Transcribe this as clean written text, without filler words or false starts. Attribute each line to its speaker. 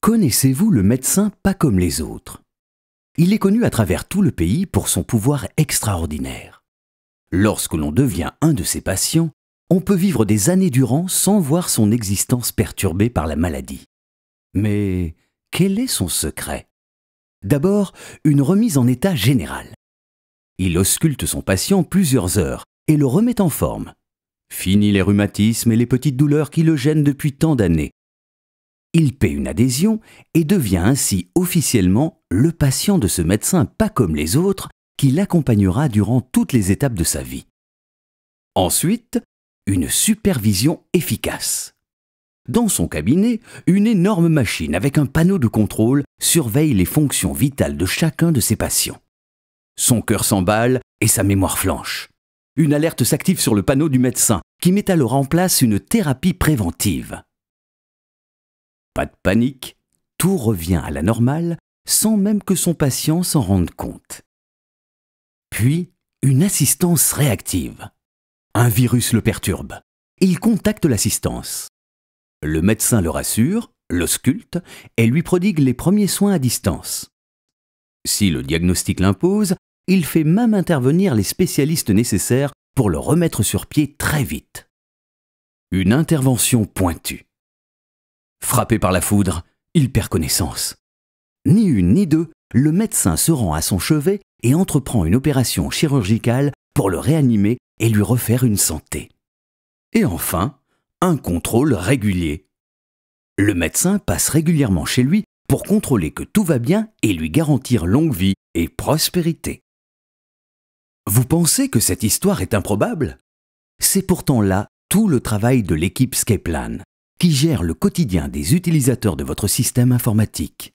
Speaker 1: Connaissez-vous le médecin pas comme les autres? Il est connu à travers tout le pays pour son pouvoir extraordinaire. Lorsque l'on devient un de ses patients, on peut vivre des années durant sans voir son existence perturbée par la maladie. Mais quel est son secret? D'abord, une remise en état général. Il ausculte son patient plusieurs heures et le remet en forme. Fini les rhumatismes et les petites douleurs qui le gênent depuis tant d'années. Il paie une adhésion et devient ainsi officiellement le patient de ce médecin pas comme les autres qui l'accompagnera durant toutes les étapes de sa vie. Ensuite, une supervision efficace. Dans son cabinet, une énorme machine avec un panneau de contrôle surveille les fonctions vitales de chacun de ses patients. Son cœur s'emballe et sa mémoire flanche. Une alerte s'active sur le panneau du médecin qui met alors en place une thérapie préventive. Pas de panique, tout revient à la normale sans même que son patient s'en rende compte. Puis, une assistance réactive. Un virus le perturbe. Il contacte l'assistance. Le médecin le rassure, l'ausculte et lui prodigue les premiers soins à distance. Si le diagnostic l'impose, il fait même intervenir les spécialistes nécessaires pour le remettre sur pied très vite. Une intervention pointue. Frappé par la foudre, il perd connaissance. Ni une ni deux, le médecin se rend à son chevet et entreprend une opération chirurgicale pour le réanimer et lui refaire une santé. Et enfin, un contrôle régulier. Le médecin passe régulièrement chez lui pour contrôler que tout va bien et lui garantir longue vie et prospérité. Vous pensez que cette histoire est improbable? C'est pourtant là tout le travail de l'équipe Scaplan, qui gère le quotidien des utilisateurs de votre système informatique.